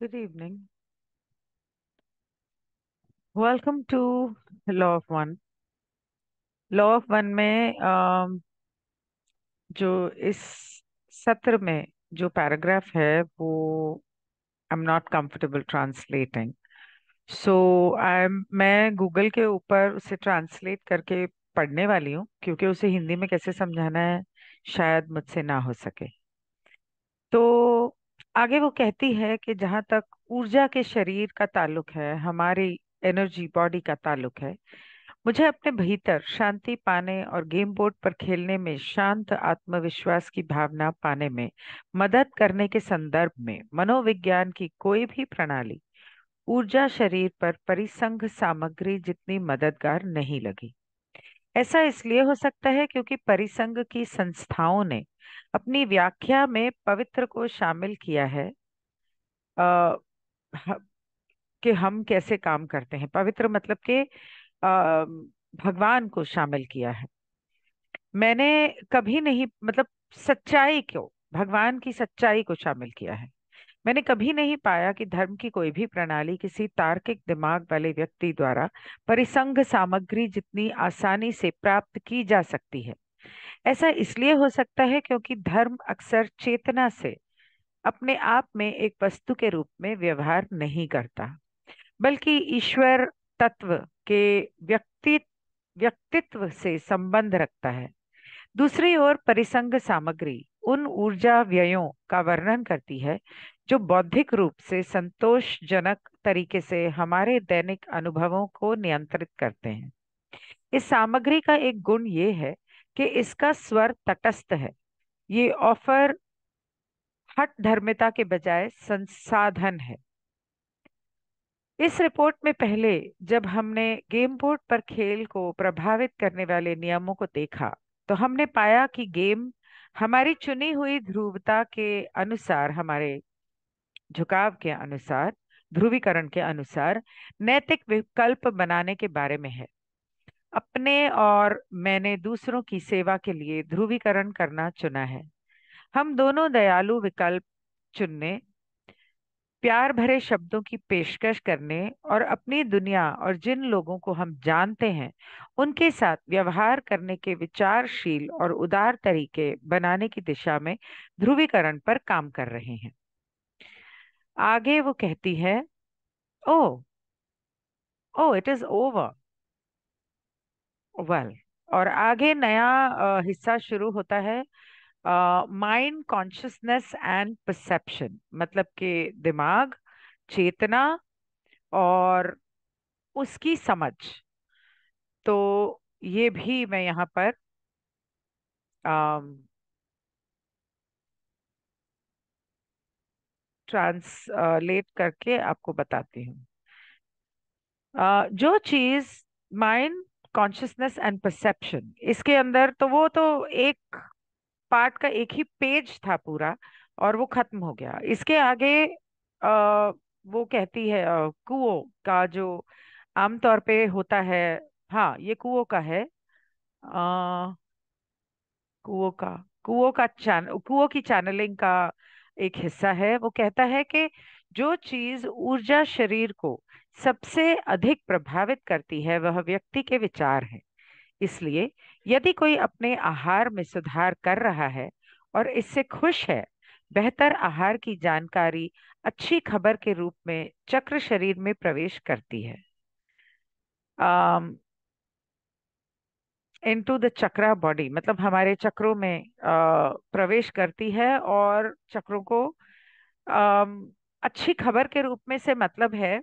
Good evening. Welcome to Law of One. Law of one में जो इस सत्र में जो पैराग्राफ है वो I am not comfortable translating, so मैं गूगल के ऊपर उसे ट्रांसलेट करके पढ़ने वाली हूँ, क्योंकि उसे हिंदी में कैसे समझाना है शायद मुझसे ना हो सके। तो आगे वो कहती है कि जहाँ तक ऊर्जा के शरीर का ताल्लुक है, हमारी एनर्जी बॉडी का ताल्लुक है, मुझे अपने भीतर शांति पाने और गेम बोर्ड पर खेलने में शांत आत्मविश्वास की भावना पाने में मदद करने के संदर्भ में मनोविज्ञान की कोई भी प्रणाली ऊर्जा शरीर पर परिसंघ सामग्री जितनी मददगार नहीं लगी। ऐसा इसलिए हो सकता है क्योंकि परिसंघ की संस्थाओं ने अपनी व्याख्या में पवित्र को शामिल किया है। आ, कि हम कैसे काम करते हैं, पवित्र मतलब कि भगवान को शामिल किया है। मैंने कभी नहीं, मतलब सच्चाई को, भगवान की सच्चाई को शामिल किया है। मैंने कभी नहीं पाया कि धर्म की कोई भी प्रणाली किसी तार्किक दिमाग वाले व्यक्ति द्वारा परिसंघ सामग्री जितनी आसानी से प्राप्त की जा सकती है। ऐसा इसलिए हो सकता है क्योंकि धर्म अक्सर चेतना से अपने आप में एक वस्तु के रूप में व्यवहार नहीं करता, बल्कि ईश्वर तत्व के व्यक्ति व्यक्तित्व से संबंध रखता है। दूसरी ओर परिसंघ सामग्री उन ऊर्जा व्ययों का वर्णन करती है जो बौद्धिक रूप से संतोषजनक तरीके से हमारे दैनिक अनुभवों को नियंत्रित करते हैं। इस सामग्री का एक गुण ये है कि इसका स्वर तटस्थ है। ये ऑफर हठ धर्मिता के बजाय संसाधन है। इस रिपोर्ट में पहले जब हमने गेम बोर्ड पर खेल को प्रभावित करने वाले नियमों को देखा, तो हमने पाया कि गेम हमारी चुनी हुई ध्रुवता के अनुसार, हमारे झुकाव के अनुसार, ध्रुवीकरण के अनुसार नैतिक विकल्प बनाने के बारे में है। अपने और मैंने दूसरों की सेवा के लिए ध्रुवीकरण करना चुना है। हम दोनों दयालु विकल्प चुनने, प्यार भरे शब्दों की पेशकश करने और अपनी दुनिया और जिन लोगों को हम जानते हैं उनके साथ व्यवहार करने के विचारशील और उदार तरीके बनाने की दिशा में ध्रुवीकरण पर काम कर रहे हैं। आगे वो कहती है, ओ ओ इट इज ओवर, वेल। और आगे नया हिस्सा शुरू होता है। माइंड कॉन्शियसनेस एंड परसेप्शन, मतलब कि दिमाग, चेतना और उसकी समझ। तो ये भी मैं यहाँ पर ट्रांसलेट करके आपको बताती हूँ। जो चीज माइंड कॉन्शियसनेस एंड परसेप्शन, इसके अंदर तो वो तो एक पार्ट का एक ही पेज था पूरा, और वो खत्म हो गया। इसके आगे वो कहती है कुओं का जो आमतौर पे होता है। हाँ, ये कुओं का है। कुओं का कुओं की चैनलिंग का एक हिस्सा है। वो कहता है कि जो चीज ऊर्जा शरीर को सबसे अधिक प्रभावित करती है वह व्यक्ति के विचार है। इसलिए यदि कोई अपने आहार में सुधार कर रहा है और इससे खुश है, बेहतर आहार की जानकारी अच्छी खबर के रूप में चक्र शरीर में प्रवेश करती है, इनटू द चक्रा बॉडी, मतलब हमारे चक्रों में प्रवेश करती है। और चक्रों को अच्छी खबर के रूप में से मतलब है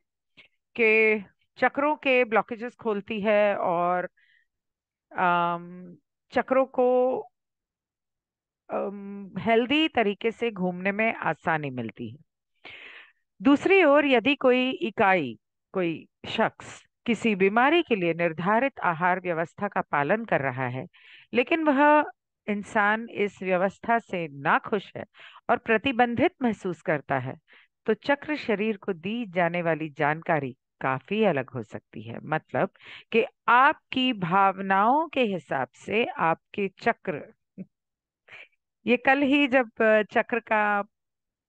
कि चक्रों के ब्लॉकेजेस खोलती है और चक्रों को हेल्दी तरीके से घूमने में आसानी मिलती है। दूसरी ओर यदि कोई शख्स किसी बीमारी के लिए निर्धारित आहार व्यवस्था का पालन कर रहा है, लेकिन वह इंसान इस व्यवस्था से नाखुश है और प्रतिबंधित महसूस करता है, तो चक्र शरीर को दी जाने वाली जानकारी काफी अलग हो सकती है। मतलब कि आपकी भावनाओं के हिसाब से आपके चक्र, ये कल ही जब चक्र का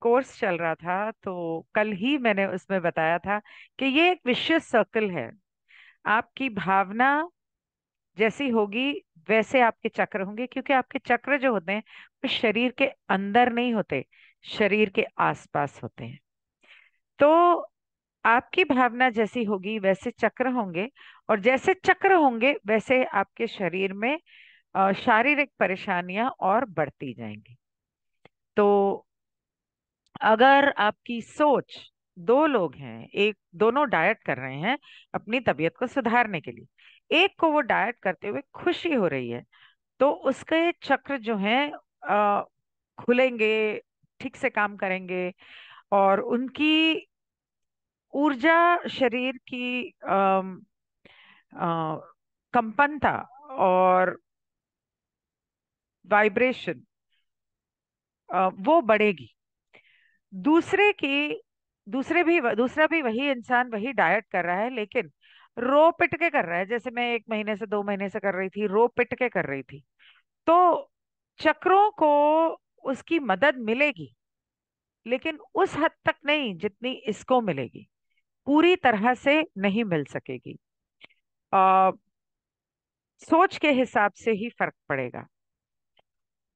कोर्स चल रहा था, तो कल ही मैंने उसमें बताया था कि ये एक विशियस सर्कल है। आपकी भावना जैसी होगी वैसे आपके चक्र होंगे, क्योंकि आपके चक्र जो होते हैं वो शरीर के अंदर नहीं होते, शरीर के आसपास होते हैं। तो आपकी भावना जैसी होगी वैसे चक्र होंगे, और जैसे चक्र होंगे वैसे आपके शरीर में शारीरिक परेशानियां और बढ़ती जाएंगी। तो अगर आपकी सोच, दो लोग हैं, एक दोनों डाइट कर रहे हैं अपनी तबीयत को सुधारने के लिए, एक को वो डाइट करते हुए खुशी हो रही है, तो उसके चक्र जो हैं अ, खुलेंगे, ठीक से काम करेंगे, और उनकी ऊर्जा, शरीर की कंपनता और वाइब्रेशन वो बढ़ेगी। दूसरे की दूसरा भी वही इंसान वही डाइट कर रहा है, लेकिन रो पिट के कर रहा है, जैसे मैं 1 महीने से 2 महीने से कर रही थी, रो पिट के कर रही थी। तो चक्रों को उसकी मदद मिलेगी, लेकिन उस हद तक नहीं जितनी इसको मिलेगी, पूरी तरह से नहीं मिल सकेगी। आ, सोच के हिसाब से ही फर्क पड़ेगा।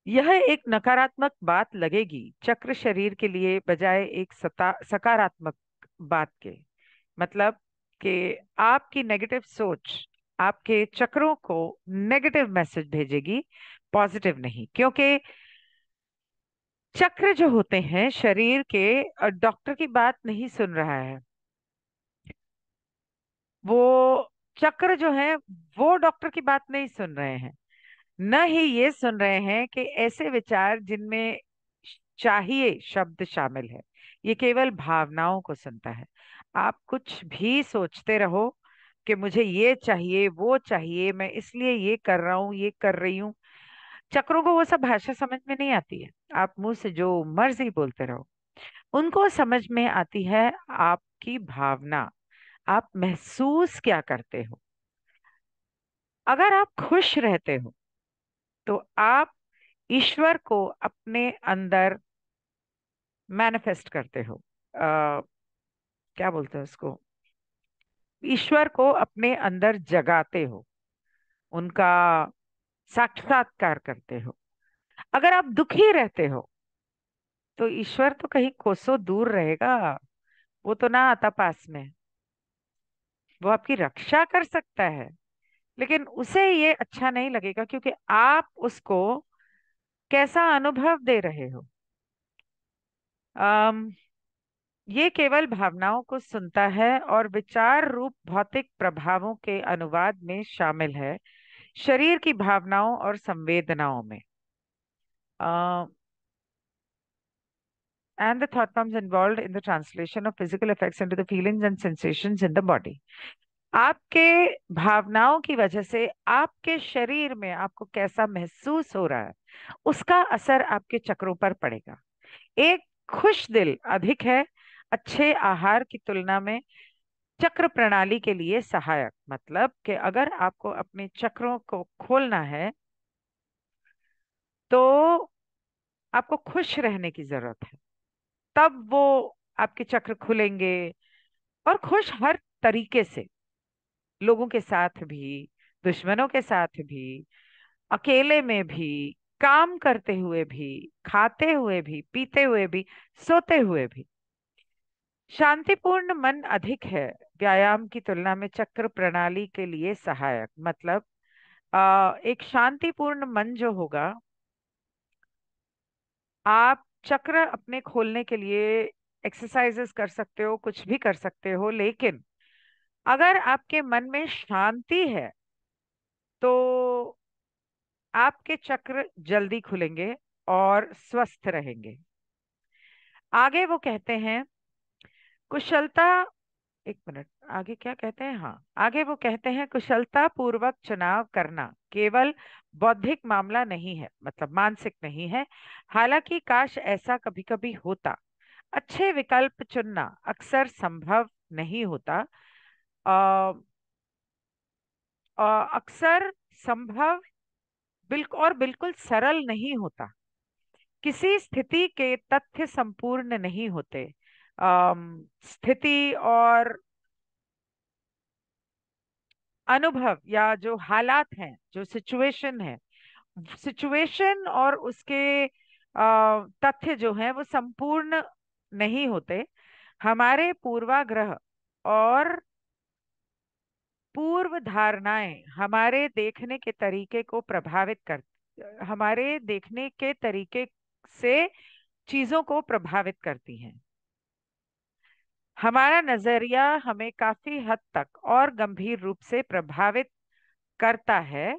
यह एक नकारात्मक बात लगेगी चक्र शरीर के लिए, बजाय एक सकारात्मक बात के। मतलब कि आपकी नेगेटिव सोच आपके चक्रों को नेगेटिव मैसेज भेजेगी, पॉजिटिव नहीं। क्योंकि चक्र जो होते हैं शरीर के, डॉक्टर की बात नहीं सुन रहा है वो। चक्र जो है वो डॉक्टर की बात नहीं सुन रहे हैं, न ही ये सुन रहे हैं कि ऐसे विचार जिनमें चाहिए शब्द शामिल है। ये केवल भावनाओं को सुनता है। आप कुछ भी सोचते रहो कि मुझे ये चाहिए, वो चाहिए, मैं इसलिए ये कर रहा हूँ, ये कर रही हूँ, चक्रों को वो सब भाषा समझ में नहीं आती है। आप मुंह से जो मर्जी बोलते रहो, उनको समझ में आती है आपकी भावना, आप महसूस क्या करते हो। अगर आप खुश रहते हो तो आप ईश्वर को अपने अंदर मैनिफेस्ट करते हो। क्या बोलते हैं उसको, ईश्वर को अपने अंदर जगाते हो, उनका साक्षात्कार करते हो। अगर आप दुखी रहते हो तो ईश्वर तो कहीं कोसों दूर रहेगा, वो तो ना आता पास में। वो आपकी रक्षा कर सकता है, लेकिन उसे ये अच्छा नहीं लगेगा, क्योंकि आप उसको कैसा अनुभव दे रहे हो। अम ये केवल भावनाओं को सुनता है और विचार रूप भौतिक प्रभावों के अनुवाद में शामिल है, शरीर की भावनाओं और संवेदनाओं में। And the thought forms involved in the translation of physical effects into the feelings and sensations in the body. आपके भावनाओं की वजह से आपके शरीर में आपको कैसा महसूस हो रहा है, उसका असर आपके चक्रों पर पड़ेगा। एक खुश दिल अधिक है अच्छे आहार की तुलना में चक्र प्रणाली के लिए सहायक। मतलब कि अगर आपको अपने चक्रों को खोलना है तो आपको खुश रहने की जरूरत है, तब वो आपके चक्र खुलेंगे। और खुश हर तरीके से, लोगों के साथ भी, दुश्मनों के साथ भी, अकेले में भी, काम करते हुए भी, खाते हुए भी, पीते हुए भी, सोते हुए भी। शांतिपूर्ण मन अधिक है व्यायाम की तुलना में चक्र प्रणाली के लिए सहायक। मतलब एक शांतिपूर्ण मन जो होगा, आप चक्र अपने खोलने के लिए एक्सरसाइजेस कर सकते हो, कुछ भी कर सकते हो, लेकिन अगर आपके मन में शांति है तो आपके चक्र जल्दी खुलेंगे और स्वस्थ रहेंगे। आगे वो कहते हैं कुशलता, एक मिनट, आगे क्या कहते हैं, हाँ, आगे वो कहते हैं कुशलता पूर्वक चुनाव करना केवल बौद्धिक मामला नहीं है, मतलब मानसिक नहीं है। हालांकि काश ऐसा कभी कभी होता। अच्छे विकल्प चुनना अक्सर संभव नहीं होता। अ, अक्सर संभव बिल्कुल और बिल्कुल सरल नहीं होता, किसी स्थिति के तथ्य संपूर्ण नहीं होते। स्थिति और अनुभव या जो हालात हैं, जो सिचुएशन है, सिचुएशन और उसके तथ्य जो हैं वो संपूर्ण नहीं होते। हमारे पूर्वाग्रह और पूर्व धारणाएं हमारे देखने के तरीके से चीजों को प्रभावित करती हैं। हमारा नजरिया हमें काफी हद तक और गंभीर रूप से प्रभावित करता है।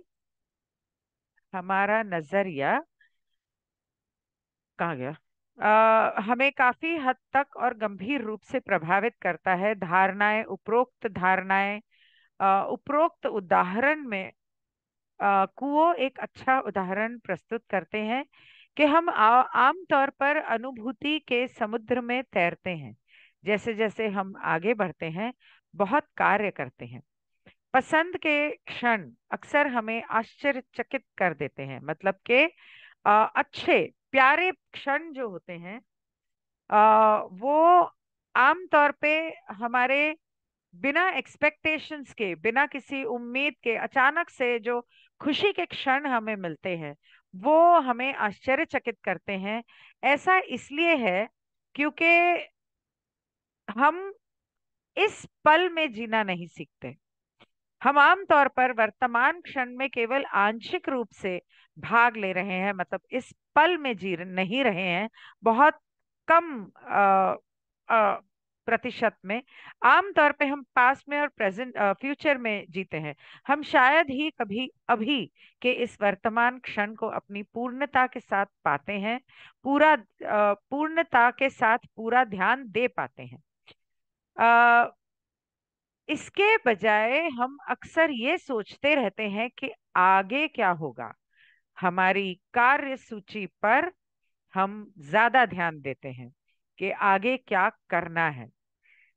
हमारा नजरिया कहाँ गया? हमें काफी हद तक और गंभीर रूप से प्रभावित करता है। उपरोक्त उदाहरण में कुओं एक अच्छा उदाहरण प्रस्तुत करते हैं कि हम आम तौर पर अनुभूति के समुद्र में तैरते हैं। जैसे जैसे हम आगे बढ़ते हैं, बहुत कार्य करते हैं। पसंद के क्षण अक्सर हमें आश्चर्यचकित कर देते हैं। मतलब कि अच्छे प्यारे क्षण जो होते हैं, वो आमतौर पे हमारे बिना एक्सपेक्टेशंस के, बिना किसी उम्मीद के अचानक से जो खुशी के क्षण हमें मिलते हैं, वो हमें आश्चर्यचकित करते हैं। ऐसा इसलिए है क्योंकि हम इस पल में जीना नहीं सीखते। हम आमतौर पर वर्तमान क्षण में केवल आंशिक रूप से भाग ले रहे हैं, मतलब इस पल में नहीं रहे हैं। बहुत कम प्रतिशत में। आमतौर पे हम पास्ट में और प्रेजेंट फ्यूचर में जीते हैं। हम शायद ही कभी अभी के इस वर्तमान क्षण को अपनी पूर्णता के साथ पाते हैं, पूर्णता के साथ पूरा ध्यान दे पाते हैं। इसके बजाय हम अक्सर ये सोचते रहते हैं कि आगे क्या होगा। हमारी कार्य सूची पर हम ज्यादा ध्यान देते हैं कि आगे क्या करना है।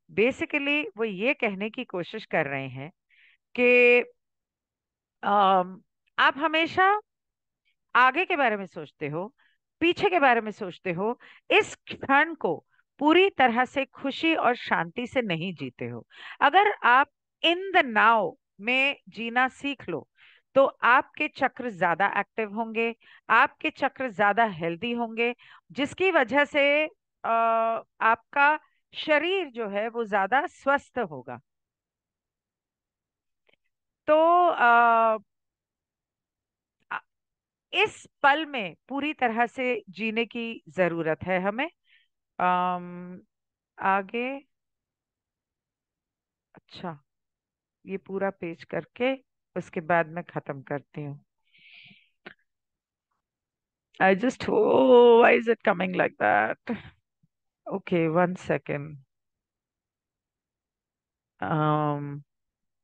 बेसिकली वो ये कहने की कोशिश कर रहे हैं कि आप हमेशा आगे के बारे में सोचते हो, पीछे के बारे में सोचते हो, इस क्षण को पूरी तरह से खुशी और शांति से नहीं जीते हो। अगर आप इन द नाउ में जीना सीख लो, तो आपके चक्र ज्यादा एक्टिव होंगे, आपके चक्र ज्यादा हेल्दी होंगे, जिसकी वजह से आपका शरीर जो है वो ज्यादा स्वस्थ होगा। तो इस पल में पूरी तरह से जीने की जरूरत है हमें। अम, आगे। अच्छा, ये पूरा पेज करके उसके बाद मैं खत्म करती हूँ। I just, oh, why is it coming like that? Okay, 1 second. Um,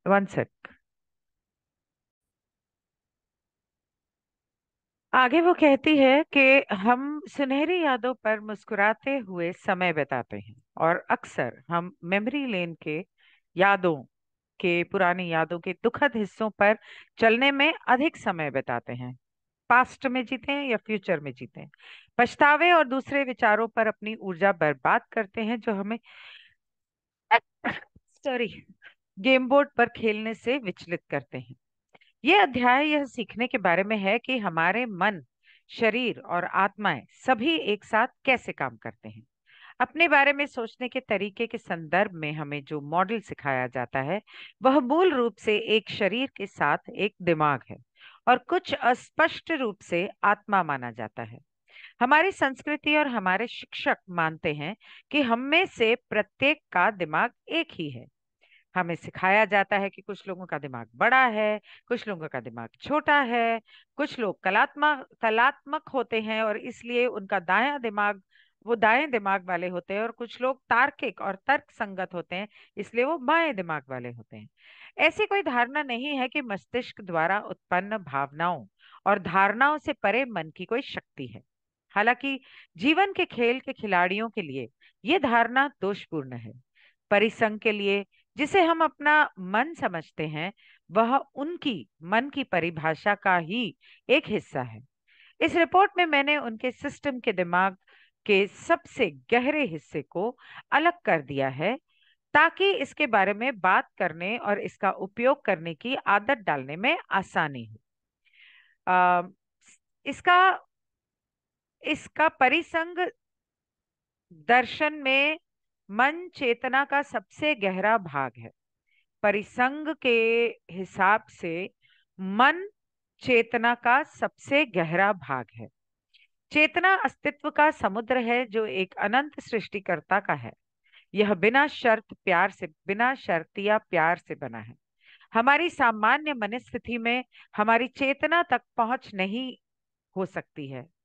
1 sec. आगे वो कहती है कि हम सुनहरी यादों पर मुस्कुराते हुए समय बिताते हैं, और अक्सर हम मेमोरी लेन के यादों पुरानी यादों के दुखद हिस्सों पर चलने में अधिक समय बिताते हैं। पास्ट में जीते हैं या फ्यूचर में जीते हैं, पछतावे और दूसरे विचारों पर अपनी ऊर्जा बर्बाद करते हैं, जो हमें सॉरी गेम बोर्ड पर खेलने से विचलित करते हैं। ये अध्याय यह सीखने के बारे में है कि हमारे मन, शरीर और आत्माएं सभी एक साथ कैसे काम करते हैं। अपने बारे में सोचने के तरीके के संदर्भ में हमें जो मॉडल सिखाया जाता है, वह मूल रूप से एक शरीर के साथ एक दिमाग है, और कुछ अस्पष्ट रूप से आत्मा माना जाता है। हमारी संस्कृति और हमारे शिक्षक मानते हैं कि हम में से प्रत्येक का दिमाग एक ही है। हमें सिखाया जाता है कि कुछ लोगों का दिमाग बड़ा है, कुछ लोगों का दिमाग छोटा है, कुछ लोग कलात्मक होते हैं और इसलिए उनका दाएं दिमाग वाले होते हैं, और कुछ लोग तार्किक और तर्क संगत होते हैं, इसलिए वो बाएं दिमाग वाले होते हैं। ऐसी कोई धारणा नहीं है कि मस्तिष्क द्वारा उत्पन्न भावनाओं और धारणाओं से परे मन की कोई शक्ति है। हालांकि जीवन के खेल के खिलाड़ियों के लिए ये धारणा दोषपूर्ण है। परिसंघ के लिए, जिसे हम अपना मन समझते हैं, वह उनकी मन की परिभाषा का ही एक हिस्सा है। इस रिपोर्ट में मैंने उनके सिस्टम के दिमाग के सबसे गहरे हिस्से को अलग कर दिया है, ताकि इसके बारे में बात करने और इसका उपयोग करने की आदत डालने में आसानी हो। अ, इसका इसका परिसंग दर्शन में मन चेतना का सबसे गहरा भाग है। परिसंग के हिसाब से मन चेतना का सबसे गहरा भाग है। चेतना अस्तित्व का समुद्र है जो एक अनंत सृष्टिकर्ता का है। यह बिना शर्त या प्यार से बना है। हमारी सामान्य मनस्थिति में हमारी चेतना तक पहुंच नहीं हो सकती है।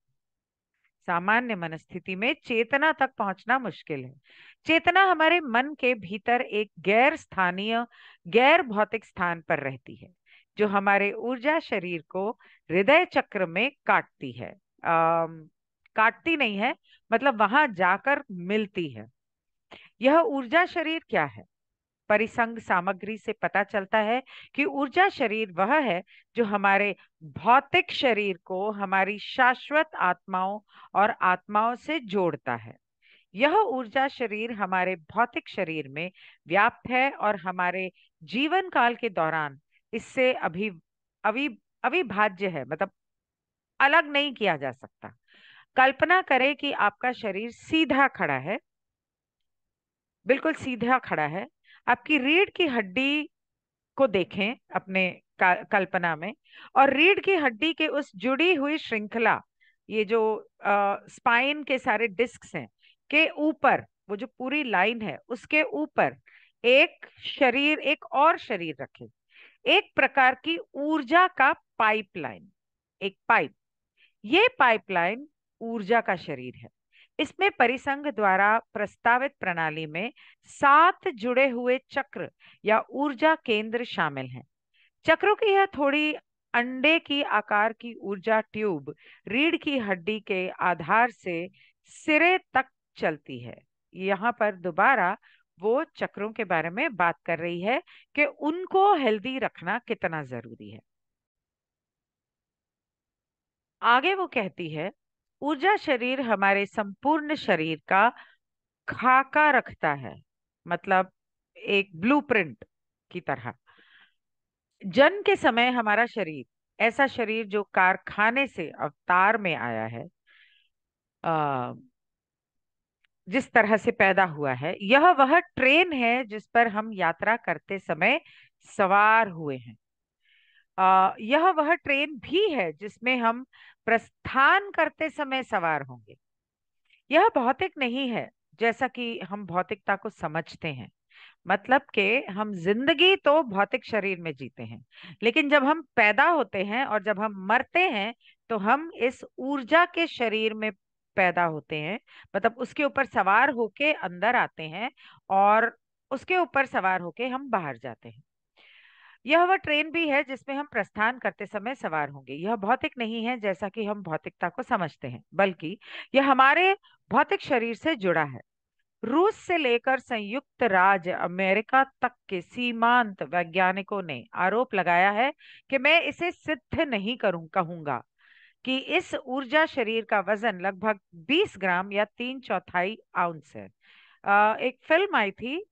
सामान्य मनस्थिति में चेतना तक पहुंचना मुश्किल है। चेतना हमारे मन के भीतर एक गैर स्थानीय, गैर भौतिक स्थान पर रहती है, जो हमारे ऊर्जा शरीर को हृदय चक्र में काटती है। काटती नहीं है, मतलब वहां जाकर मिलती है। यह ऊर्जा शरीर क्या है? परिसंग सामग्री से पता चलता है कि ऊर्जा शरीर वह है जो हमारे भौतिक शरीर को हमारी शाश्वत आत्माओं और आत्माओं से जोड़ता है। यह ऊर्जा शरीर हमारे भौतिक शरीर में व्याप्त है और हमारे जीवन काल के दौरान इससे अभी अविभाज्य है, मतलब अलग नहीं किया जा सकता। कल्पना करें कि आपका शरीर सीधा खड़ा है, बिल्कुल सीधा खड़ा है। आपकी रीढ़ की हड्डी को देखें अपने कल्पना में, और रीढ़ की हड्डी के उस जुड़ी हुई श्रृंखला, ये जो स्पाइन के सारे डिस्क्स हैं, के ऊपर वो जो पूरी लाइन है उसके ऊपर एक और शरीर रखें। एक प्रकार की ऊर्जा का पाइपलाइन, एक पाइप। ये पाइपलाइन ऊर्जा का शरीर है। इसमें परिसंघ द्वारा प्रस्तावित प्रणाली में 7 जुड़े हुए चक्र या ऊर्जा केंद्र शामिल हैं। चक्रों की यह थोड़ी अंडे की आकार की ऊर्जा ट्यूब रीढ़ की हड्डी के आधार से सिरे तक चलती है। यहाँ पर दोबारा वो चक्रों के बारे में बात कर रही है कि उनको हेल्दी रखना कितना जरूरी है। आगे वो कहती है, ऊर्जा शरीर हमारे संपूर्ण शरीर का खाका रखता है, मतलब एक ब्लूप्रिंट की तरह। जन्म के समय हमारा शरीर, ऐसा शरीर जो कारखाने से अवतार में आया है, आ, जिस तरह से पैदा हुआ है, यह वह ट्रेन है जिस पर हम यात्रा करते समय सवार हुए हैं। यह वह ट्रेन भी है जिसमें हम प्रस्थान करते समय सवार होंगे। यह भौतिक नहीं है जैसा कि हम भौतिकता को समझते हैं। मतलब कि हम जिंदगी तो भौतिक शरीर में जीते हैं, लेकिन जब हम पैदा होते हैं और जब हम मरते हैं तो हम इस ऊर्जा के शरीर में पैदा होते हैं। मतलब उसके ऊपर सवार होके अंदर आते हैं और उसके ऊपर सवार होके हम बाहर जाते हैं। यह वह ट्रेन भी है जिसमें हम प्रस्थान करते समय सवार होंगे। यह भौतिक नहीं है जैसा कि हम भौतिकता को समझते हैं, बल्कि यह हमारे भौतिक शरीर से जुड़ा है। रूस से लेकर संयुक्त राज्य अमेरिका तक के सीमांत वैज्ञानिकों ने आरोप लगाया है कि मैं इसे सिद्ध नहीं कहूंगा कि इस ऊर्जा शरीर का वजन लगभग 20 ग्राम या 3/4 आउंस है। एक फिल्म आई थी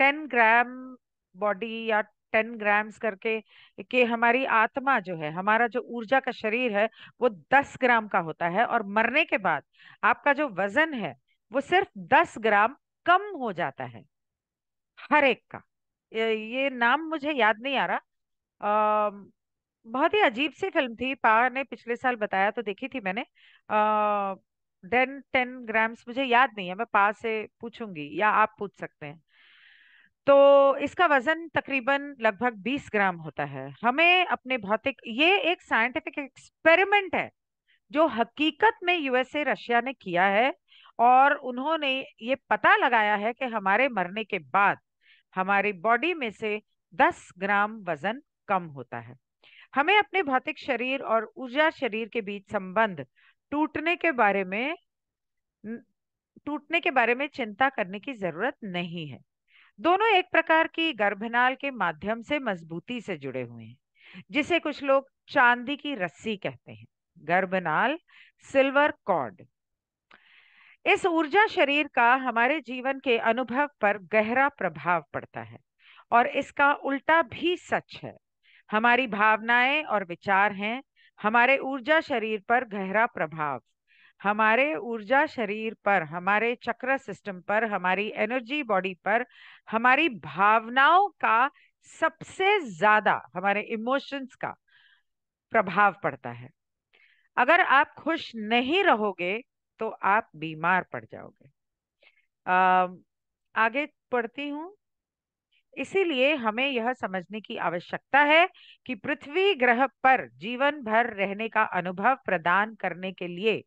10 ग्राम बॉडी या 10 ग्राम्स करके, कि हमारी आत्मा जो है, हमारा जो ऊर्जा का शरीर है, वो 10 ग्राम का होता है और मरने के बाद आपका जो वजन है वो सिर्फ 10 ग्राम कम हो जाता है, हर एक का। ये नाम मुझे याद नहीं आ रहा। बहुत ही अजीब सी फिल्म थी, पा ने पिछले साल बताया तो देखी थी मैंने। 10 ग्राम्स मुझे याद नहीं है, मैं पा से पूछूंगी या आप पूछ सकते हैं। तो इसका वजन तकरीबन लगभग 20 ग्राम होता है। हमें अपने भौतिक, ये एक साइंटिफिक एक्सपेरिमेंट है जो हकीकत में यूएसए रशिया ने किया है, और उन्होंने ये पता लगाया है कि हमारे मरने के बाद हमारी बॉडी में से 10 ग्राम वजन कम होता है। हमें अपने भौतिक शरीर और ऊर्जा शरीर के बीच संबंध टूटने के बारे में न- टूटने के बारे में चिंता करने की जरूरत नहीं है। दोनों एक प्रकार की गर्भनाल के माध्यम से मजबूती से जुड़े हुए हैं, जिसे कुछ लोग चांदी की रस्सी कहते हैं। गर्भनाल, सिल्वर कॉर्ड। इस ऊर्जा शरीर का हमारे जीवन के अनुभव पर गहरा प्रभाव पड़ता है, और इसका उल्टा भी सच है। हमारी भावनाएं और विचार हैं हमारे ऊर्जा शरीर पर गहरा प्रभाव। हमारे ऊर्जा शरीर पर, हमारे चक्र सिस्टम पर, हमारी एनर्जी बॉडी पर, हमारी भावनाओं का सबसे ज्यादा, हमारे इमोशंस का प्रभाव पड़ता है। अगर आप खुश नहीं रहोगे तो आप बीमार पड़ जाओगे। अ, आगे पढ़ती हूँ। इसीलिए हमें यह समझने की आवश्यकता है कि पृथ्वी ग्रह पर जीवन भर रहने का अनुभव प्रदान करने के लिए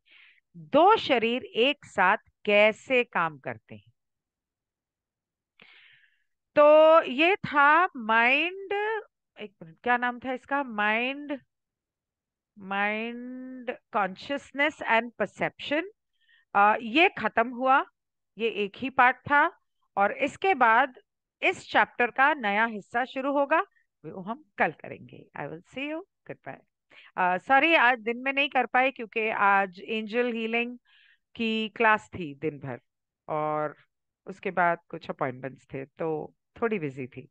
दो शरीर एक साथ कैसे काम करते हैं। तो ये था माइंड, एक मिनट, क्या नाम था इसका? Mind, mind consciousness and perception. ये खत्म हुआ। ये एक ही पार्ट था, और इसके बाद इस चैप्टर का नया हिस्सा शुरू होगा, वो हम कल करेंगे। I will see you, good bye. Sorry, आज दिन में नहीं कर पाए क्योंकि आज एंजल हीलिंग की क्लास थी दिन भर, और उसके बाद कुछ अपॉइंटमेंट्स थे, तो थोड़ी बिजी थी।